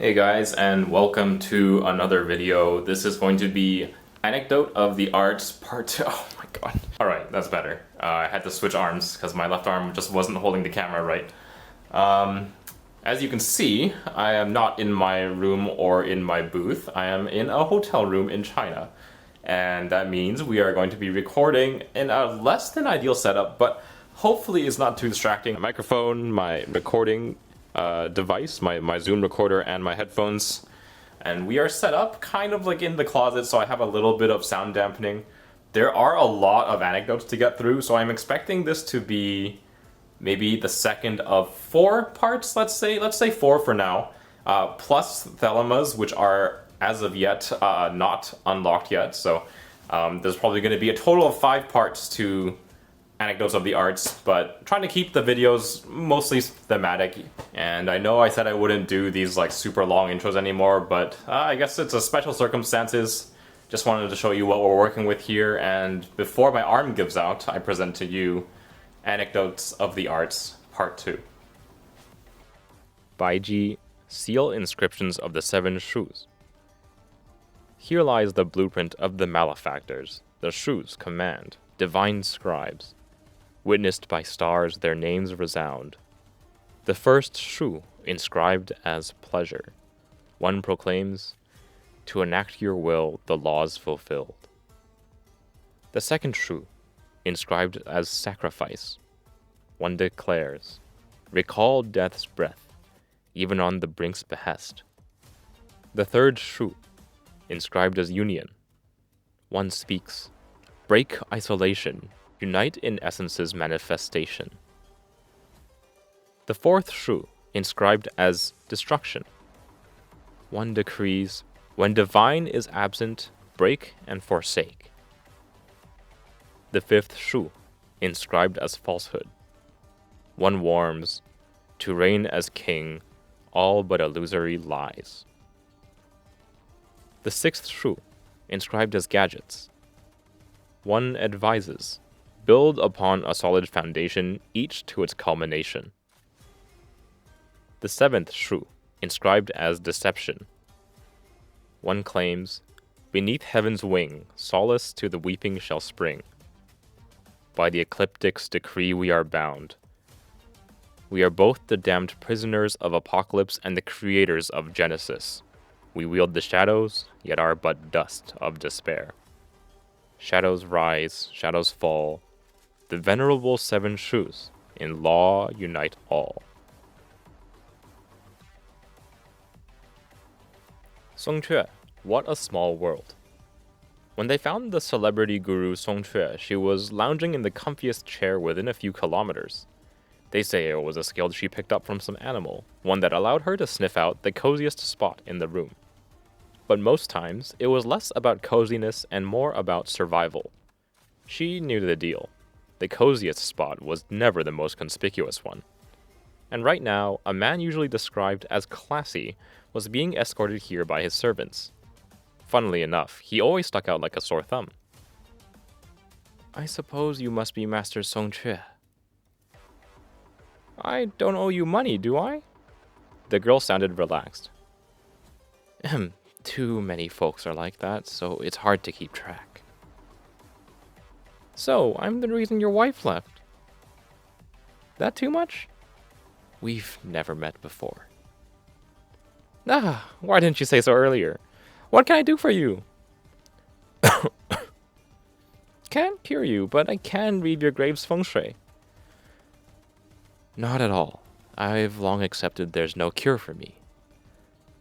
Hey guys, and welcome to another video. This is going to be Anecdote of the Arts Part 2. Oh my god. Alright, that's better. I had to switch arms because my left arm just wasn't holding the camera right. As you can see, I am not in my room or in my booth. I am in a hotel room in China. And that means we are going to be recording in a less than ideal setup, but hopefully it's not too distracting. My microphone, my recording device, my Zoom recorder, and my headphones. And we are set up kind of like in the closet, so I have a little bit of sound dampening. There are a lot of anecdotes to get through, so I'm expecting this to be maybe the second of 4 parts, let's say 4 for now, plus Thelamas, which are as of yet not unlocked yet. So there's probably going to be a total of 5 parts to Anecdotes of the Arts, but trying to keep the videos mostly thematic. And I know I said I wouldn't do these like super long intros anymore, but I guess it's a special circumstances. Just wanted to show you what we're working with here, and before my arm gives out, I present to you Anecdotes of the Arts Part 2. Baiji, Seal Inscriptions of the Seven Shus. Here lies the blueprint of the malefactors, the Shus command, divine scribes. Witnessed by stars, their names resound. The first Shu, inscribed as pleasure. One proclaims, to enact your will, the laws fulfilled. The second Shu, inscribed as sacrifice. One declares, recall death's breath, even on the brink's behest. The third Shu, inscribed as union. One speaks, break isolation, unite in essence's manifestation. The fourth Shu, inscribed as destruction. One decrees, when divine is absent, break and forsake. The fifth Shu, inscribed as falsehood. One warms, to reign as king, all but illusory lies. The sixth Shu, inscribed as gadgets. One advises, build upon a solid foundation, each to its culmination. The seventh Shu, inscribed as deception. One claims, beneath heaven's wing, solace to the weeping shall spring. By the ecliptic's decree we are bound. We are both the damned prisoners of apocalypse and the creators of Genesis. We wield the shadows, yet are but dust of despair. Shadows rise, shadows fall. The venerable Seven Shus, in law unite all. Songque, what a small world. When they found the celebrity guru Songque, she was lounging in the comfiest chair within a few kilometers. They say it was a skill she picked up from some animal, one that allowed her to sniff out the coziest spot in the room. But most times, it was less about coziness and more about survival. She knew the deal. The coziest spot was never the most conspicuous one. And right now, a man usually described as classy was being escorted here by his servants. Funnily enough, he always stuck out like a sore thumb. I suppose you must be Master Songque. I don't owe you money, do I? The girl sounded relaxed. Too many folks are like that, so it's hard to keep track. So, I'm the reason your wife left. That too much? We've never met before. Why didn't you say so earlier? What can I do for you? Can't cure you, but I can read your grave's feng shui. Not at all. I've long accepted there's no cure for me.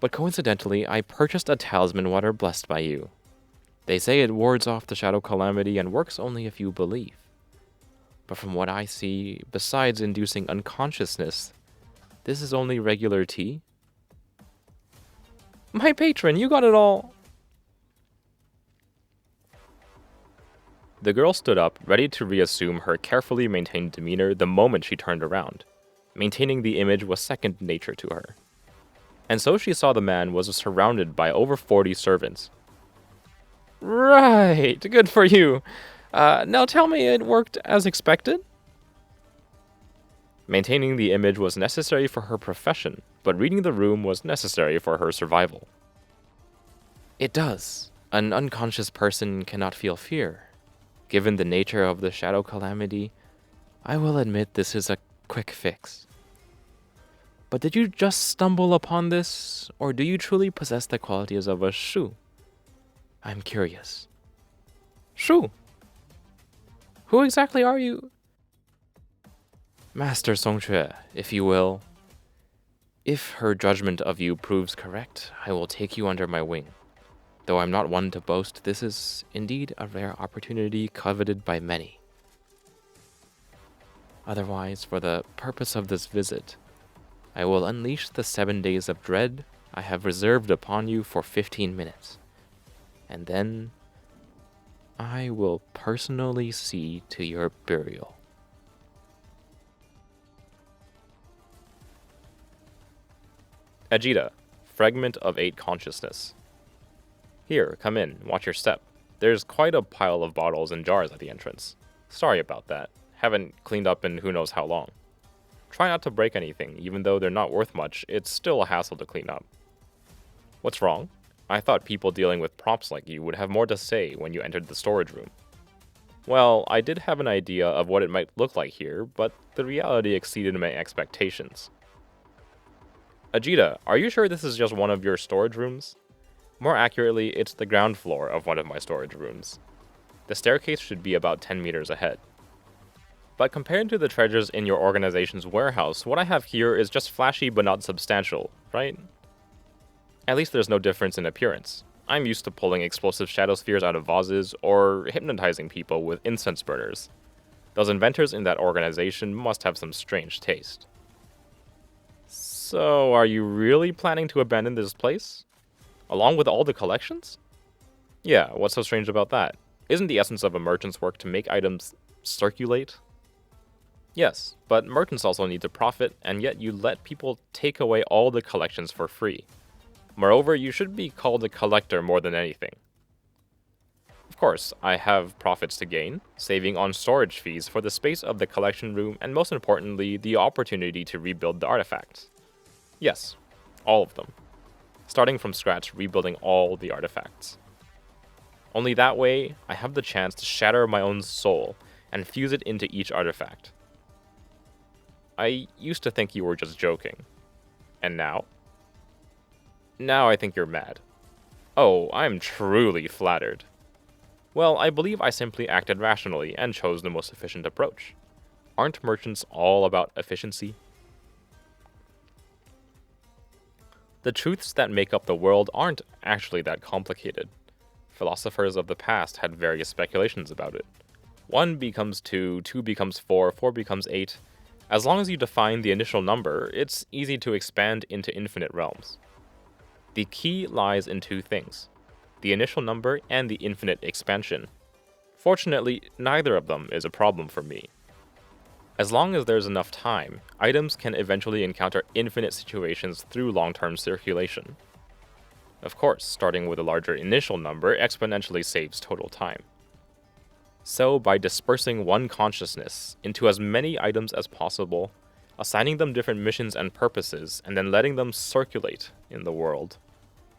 But coincidentally, I purchased a talisman water blessed by you. They say it wards off the shadow calamity and works only if you believe. But from what I see, besides inducing unconsciousness, this is only regular tea. My patron, you got it all! The girl stood up, ready to reassume her carefully maintained demeanor the moment she turned around. Maintaining the image was second nature to her. And so she saw the man was surrounded by over 40 servants. Right, good for you. Now tell me it worked as expected? Maintaining the image was necessary for her profession, but reading the room was necessary for her survival. It does. An unconscious person cannot feel fear. Given the nature of the shadow calamity, I will admit this is a quick fix. But did you just stumble upon this, or do you truly possess the qualities of a Shu? I'm curious. Shu? Who exactly are you? Master Songque, if you will. If her judgment of you proves correct, I will take you under my wing. Though I'm not one to boast, this is indeed a rare opportunity coveted by many. Otherwise, for the purpose of this visit, I will unleash the 7 days of dread I have reserved upon you for 15 minutes. And then, I will personally see to your burial. Ajita, Fragment of 8 Consciousness. Here, come in, watch your step. There's quite a pile of bottles and jars at the entrance. Sorry about that. Haven't cleaned up in who knows how long. Try not to break anything, even though they're not worth much, it's still a hassle to clean up. What's wrong? I thought people dealing with props like you would have more to say when you entered the storage room. Well, I did have an idea of what it might look like here, but the reality exceeded my expectations. Ajita, are you sure this is just one of your storage rooms? More accurately, it's the ground floor of one of my storage rooms. The staircase should be about 10 meters ahead. But compared to the treasures in your organization's warehouse, what I have here is just flashy but not substantial, right? At least there's no difference in appearance. I'm used to pulling explosive shadow spheres out of vases or hypnotizing people with incense burners. Those inventors in that organization must have some strange taste. So, are you really planning to abandon this place? Along with all the collections? Yeah, what's so strange about that? Isn't the essence of a merchant's work to make items circulate? Yes, but merchants also need to profit, and yet you let people take away all the collections for free. Moreover, you should be called a collector more than anything. Of course, I have profits to gain, saving on storage fees for the space of the collection room, and most importantly, the opportunity to rebuild the artifacts. Yes, all of them. Starting from scratch, rebuilding all the artifacts. Only that way, I have the chance to shatter my own soul and fuse it into each artifact. I used to think you were just joking. And now? Now I think you're mad. Oh, I'm truly flattered. Well, I believe I simply acted rationally and chose the most efficient approach. Aren't merchants all about efficiency? The truths that make up the world aren't actually that complicated. Philosophers of the past had various speculations about it. 1 becomes 2, 2 becomes 4, 4 becomes 8. As long as you define the initial number, it's easy to expand into infinite realms. The key lies in 2 things: the initial number and the infinite expansion. Fortunately, neither of them is a problem for me. As long as there's enough time, items can eventually encounter infinite situations through long-term circulation. Of course, starting with a larger initial number exponentially saves total time. So, by dispersing one consciousness into as many items as possible, assigning them different missions and purposes, and then letting them circulate in the world,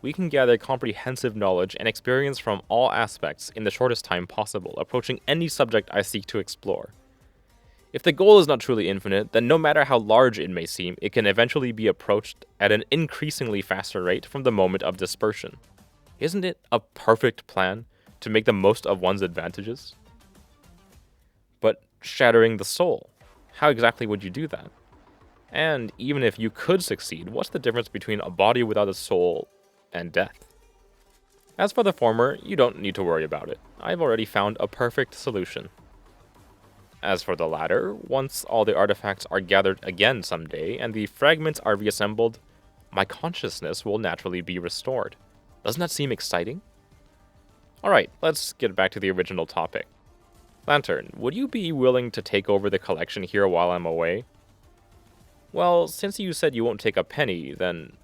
we can gather comprehensive knowledge and experience from all aspects in the shortest time possible, approaching any subject I seek to explore. If the goal is not truly infinite, then no matter how large it may seem, it can eventually be approached at an increasingly faster rate from the moment of dispersion. Isn't it a perfect plan to make the most of one's advantages? But shattering the soul, how exactly would you do that? And even if you could succeed, what's the difference between a body without a soul and death? As for the former, you don't need to worry about it. I've already found a perfect solution. As for the latter, once all the artifacts are gathered again someday and the fragments are reassembled, my consciousness will naturally be restored. Doesn't that seem exciting? Alright, let's get back to the original topic. Lantern, would you be willing to take over the collection here while I'm away? Well, since you said you won't take a penny, then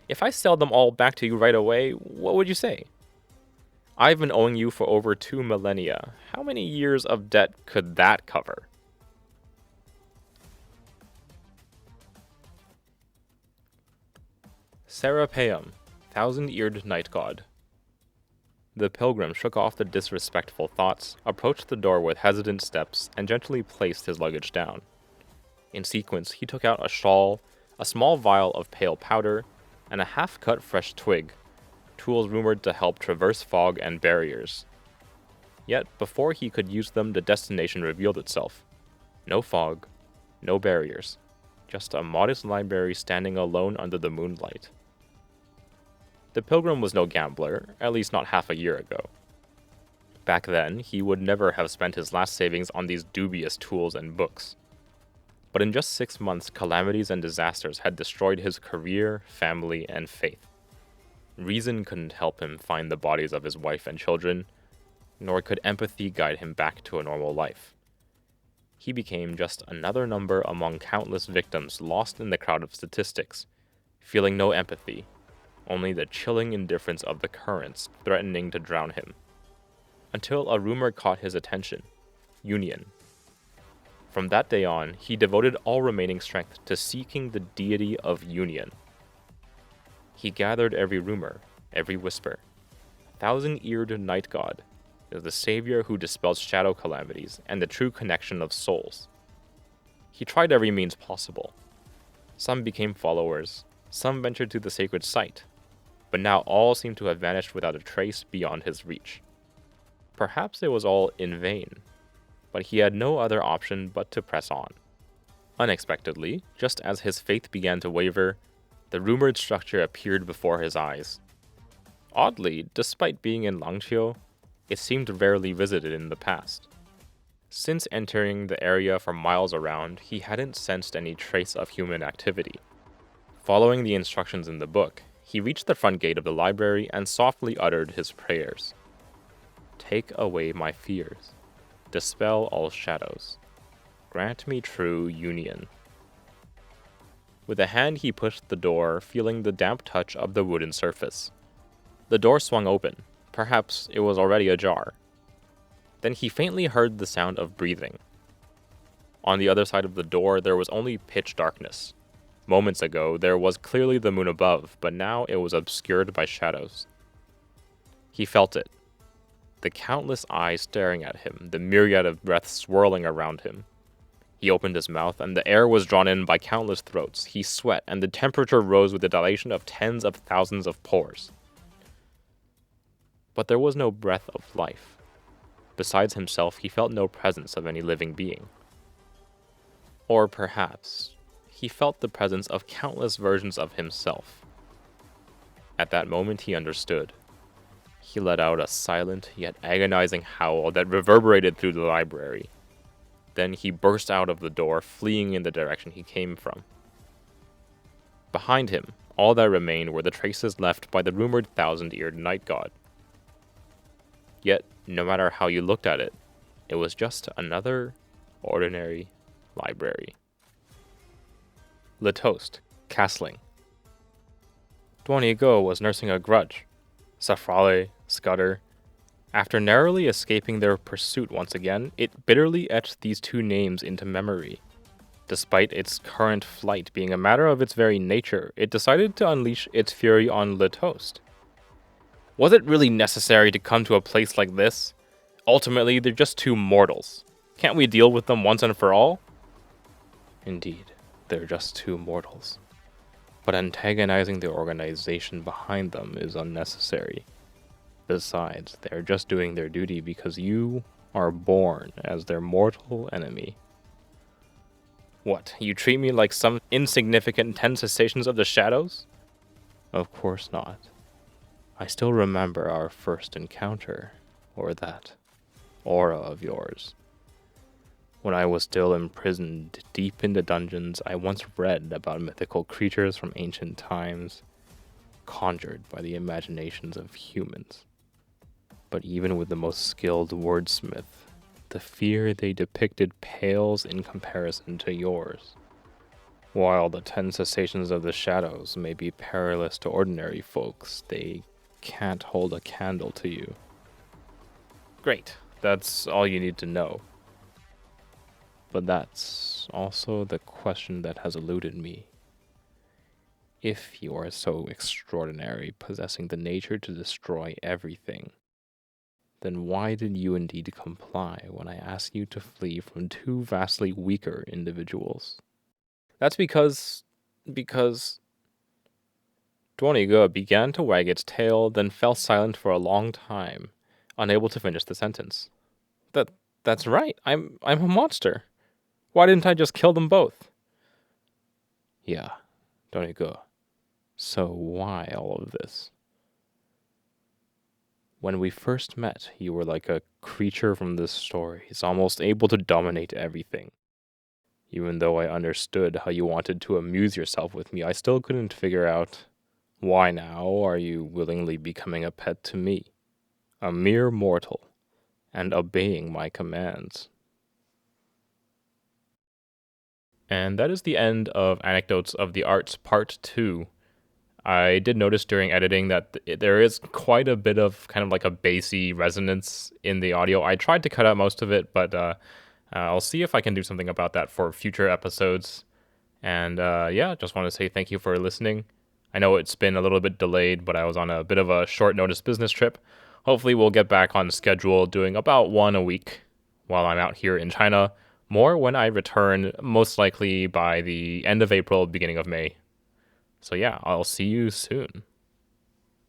if I sell them all back to you right away, what would you say? I've been owing you for over 2 millennia. How many years of debt could that cover? Serapeum, thousand-eared night god. The pilgrim shook off the disrespectful thoughts, approached the door with hesitant steps, and gently placed his luggage down. In sequence, he took out a shawl, a small vial of pale powder, and a half-cut fresh twig, tools rumored to help traverse fog and barriers. Yet, before he could use them, the destination revealed itself. No fog, no barriers, just a modest library standing alone under the moonlight. The pilgrim was no gambler, at least not half a year ago. Back then, he would never have spent his last savings on these dubious tools and books. But in just 6 months, calamities and disasters had destroyed his career, family, and faith. Reason couldn't help him find the bodies of his wife and children, nor could empathy guide him back to a normal life. He became just another number among countless victims lost in the crowd of statistics, feeling no empathy, only the chilling indifference of the currents threatening to drown him. Until a rumor caught his attention: union. From that day on, he devoted all remaining strength to seeking the deity of union. He gathered every rumor, every whisper. Thousand-eared night god is the savior who dispels shadow calamities and the true connection of souls. He tried every means possible. Some became followers, some ventured to the sacred site, but now all seemed to have vanished without a trace beyond his reach. Perhaps it was all in vain, but he had no other option but to press on. Unexpectedly, just as his faith began to waver, the rumored structure appeared before his eyes. Oddly, despite being in Langqiu, it seemed rarely visited in the past. Since entering the area for miles around, he hadn't sensed any trace of human activity. Following the instructions in the book, he reached the front gate of the library and softly uttered his prayers. Take away my fears. Dispel all shadows. Grant me true union. With a hand he pushed the door, feeling the damp touch of the wooden surface. The door swung open. Perhaps it was already ajar. Then he faintly heard the sound of breathing. On the other side of the door, there was only pitch darkness. Moments ago, there was clearly the moon above, but now it was obscured by shadows. He felt it. The countless eyes staring at him, the myriad of breaths swirling around him. He opened his mouth, and the air was drawn in by countless throats. He sweat, and the temperature rose with the dilation of tens of thousands of pores. But there was no breath of life. Besides himself, he felt no presence of any living being. Or perhaps he felt the presence of countless versions of himself. At that moment, he understood. He let out a silent yet agonizing howl that reverberated through the library. Then he burst out of the door, fleeing in the direction he came from. Behind him, all that remained were the traces left by the rumored thousand-eared night god. Yet, no matter how you looked at it, it was just another ordinary library. Litost, castling. Duanigo was nursing a grudge. Safrale, Scudder. After narrowly escaping their pursuit once again, it bitterly etched these two names into memory. Despite its current flight being a matter of its very nature, it decided to unleash its fury on Litost. Was it really necessary to come to a place like this? Ultimately, they're just two mortals. Can't we deal with them once and for all? Indeed, they're just two mortals. But antagonizing the organization behind them is unnecessary. Besides, they're just doing their duty because you are born as their mortal enemy. What, you treat me like some insignificant 10 cessations of the shadows? Of course not. I still remember our first encounter, or that aura of yours. When I was still imprisoned deep in the dungeons, I once read about mythical creatures from ancient times, conjured by the imaginations of humans. But even with the most skilled wordsmith, the fear they depicted pales in comparison to yours. While the 10 cessations of the shadows may be perilous to ordinary folks, they can't hold a candle to you. Great, that's all you need to know. But that's also the question that has eluded me. If you are so extraordinary, possessing the nature to destroy everything, then why did you indeed comply when I asked you to flee from two vastly weaker individuals? That's because Duoniga began to wag its tail, then fell silent for a long time, unable to finish the sentence. That's right. I'm a monster. Why didn't I just kill them both? Yeah, Duoniga. So why all of this? When we first met, you were like a creature from the stories, almost able to dominate everything. Even though I understood how you wanted to amuse yourself with me, I still couldn't figure out why now are you willingly becoming a pet to me, a mere mortal, and obeying my commands. And that is the end of Anecdotes of the Arts Part 2. I did notice during editing that there is quite a bit of kind of like a bassy resonance in the audio. I tried to cut out most of it, but I'll see if I can do something about that for future episodes. And yeah, just want to say thank you for listening. I know it's been a little bit delayed, but I was on a bit of a short notice business trip. Hopefully we'll get back on schedule doing about one a week while I'm out here in China. More when I return, most likely by the end of April, beginning of May. So yeah, I'll see you soon.